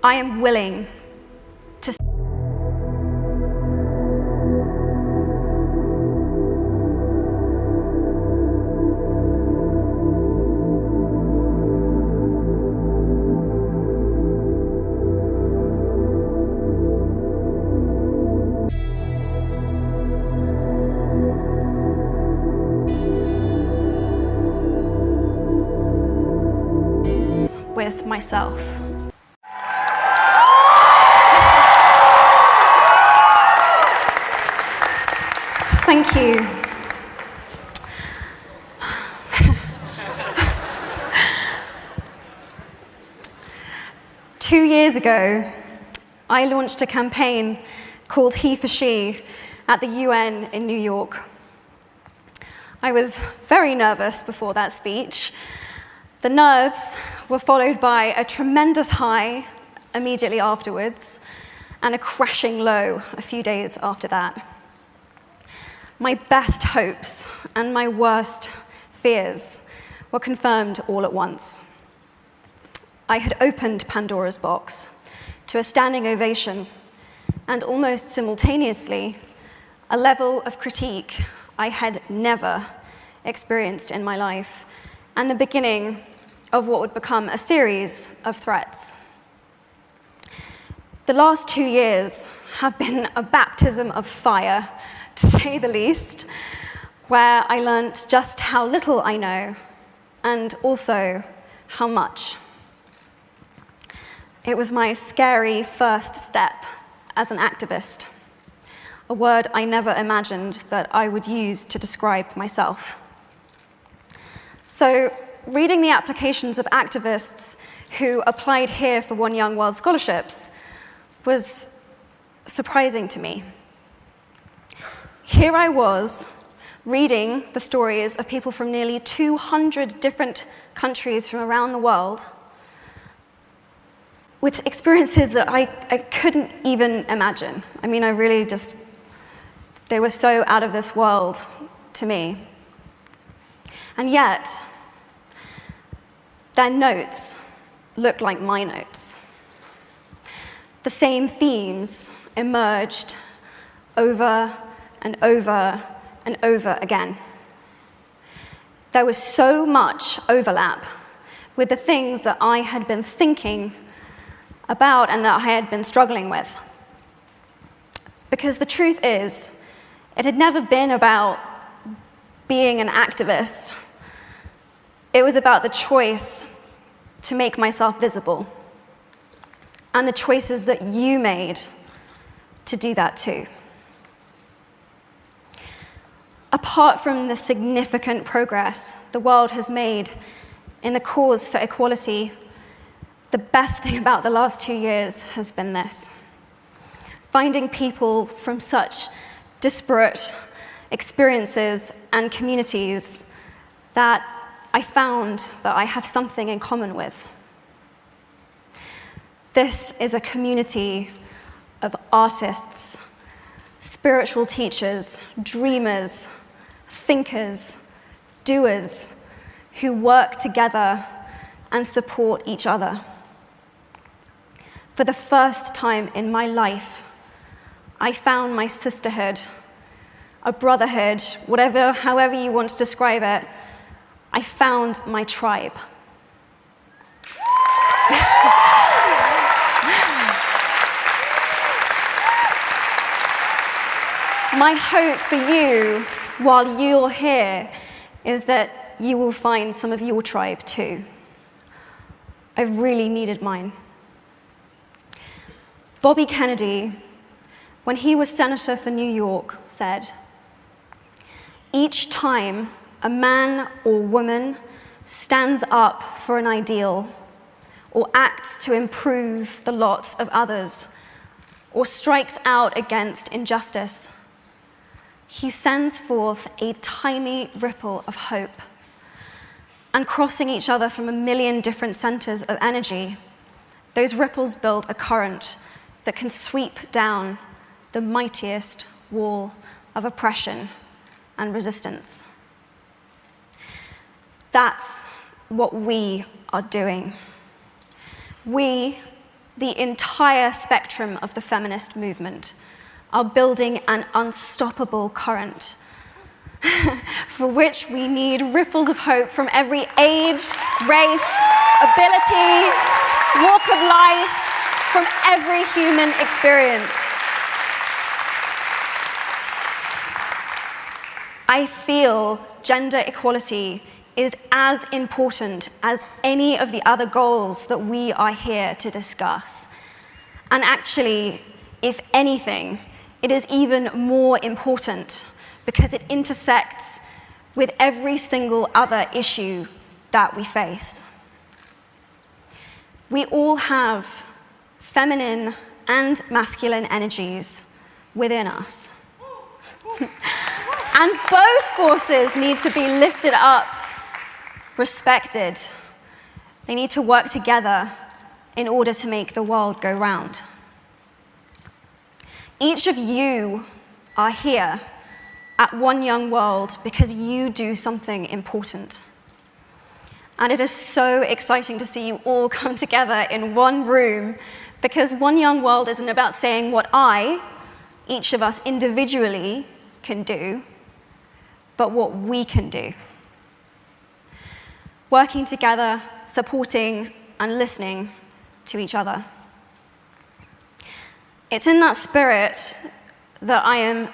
I am willing to with myself. Thank you. Two years ago, I launched a campaign called HeForShe at the UN in New York. I was very nervous before that speech. The nerves were followed by a tremendous high immediately afterwards and a crashing low a few days after that. My best hopes and my worst fears were confirmed all at once. I had opened Pandora's box to a standing ovation and almost simultaneously a level of critique I had never experienced in my life, and the beginning of what would become a series of threats. The last 2 years have been a baptism of fire, to say the least, where I learnt just how little I know and also how much. It was my scary first step as an activist, a word I never imagined that I would use to describe myself. So, reading the applications of activists who applied here for One Young World Scholarships was surprising to me. Here I was, reading the stories of people from nearly 200 different countries from around the world, with experiences that I couldn't even imagine. I mean, they were so out of this world to me. And yet, their notes looked like my notes. The same themes emerged over and over and over again. There was so much overlap with the things that I had been thinking about and that I had been struggling with. Because the truth is, it had never been about being an activist. It was about the choice to make myself visible, and the choices that you made to do that too. Apart from the significant progress the world has made in the cause for equality, the best thing about the last 2 years has been this: finding people from such disparate experiences and communities that I found that I have something in common with. This is a community of artists, spiritual teachers, dreamers, thinkers, doers, who work together and support each other. For the first time in my life, I found my sisterhood, a brotherhood, however you want to describe it. I found my tribe. My hope for you, while you're here, is that you will find some of your tribe too. I really needed mine. Bobby Kennedy, when he was senator for New York, said, "Each time a man or woman stands up for an ideal, or acts to improve the lots of others, or strikes out against injustice, he sends forth a tiny ripple of hope. And crossing each other from a million different centers of energy, those ripples build a current that can sweep down the mightiest wall of oppression and resistance." That's what we are doing. We, the entire spectrum of the feminist movement, are building an unstoppable current for which we need ripples of hope from every age, race, ability, walk of life, from every human experience. I feel gender equality is as important as any of the other goals that we are here to discuss. And actually, if anything, it is even more important because it intersects with every single other issue that we face. We all have feminine and masculine energies within us. And both forces need to be lifted up, respected. They need to work together in order to make the world go round. Each of you are here at One Young World because you do something important. And it is so exciting to see you all come together in one room because One Young World isn't about saying what each of us individually, can do, but what we can do. Working together, supporting, and listening to each other. It's in that spirit that I am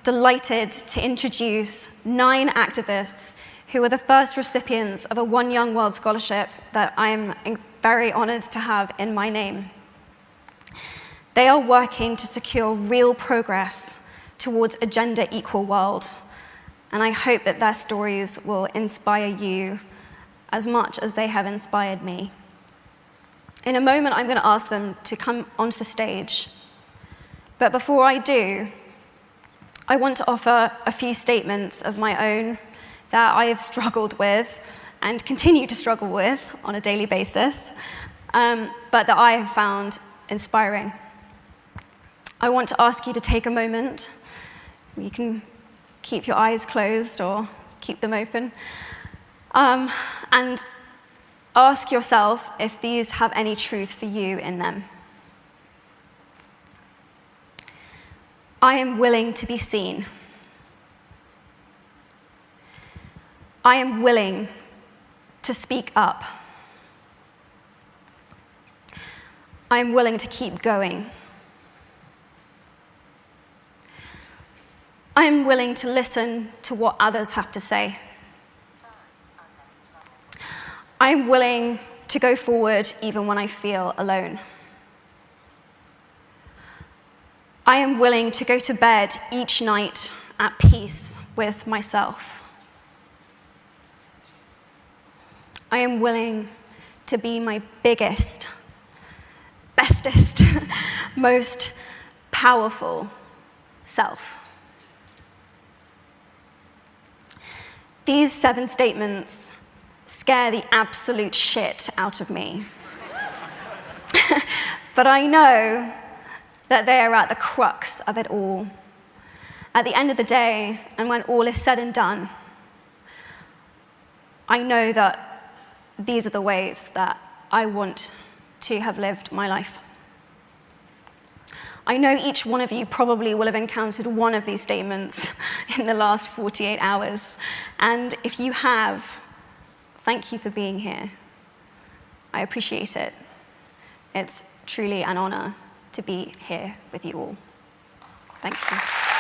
delighted to introduce 9 activists who are the first recipients of a One Young World scholarship that I am very honored to have in my name. They are working to secure real progress towards a gender-equal world, and I hope that their stories will inspire you as much as they have inspired me. In a moment, I'm going to ask them to come onto the stage. But before I do, I want to offer a few statements of my own that I have struggled with and continue to struggle with on a daily basis, but that I have found inspiring. I want to ask you to take a moment. You can keep your eyes closed or keep them open, and ask yourself if these have any truth for you in them. I am willing to be seen. I am willing to speak up. I am willing to keep going. I am willing to listen to what others have to say. I am willing to go forward even when I feel alone. I am willing to go to bed each night at peace with myself. I am willing to be my biggest, bestest, most powerful self. These 7 statements scare the absolute shit out of me. But I know that they are at the crux of it all. At the end of the day, and when all is said and done, I know that these are the ways that I want to have lived my life. I know each one of you probably will have encountered one of these statements in the last 48 hours. And if you have, thank you for being here. I appreciate it. It's truly an honor to be here with you all. Thank you.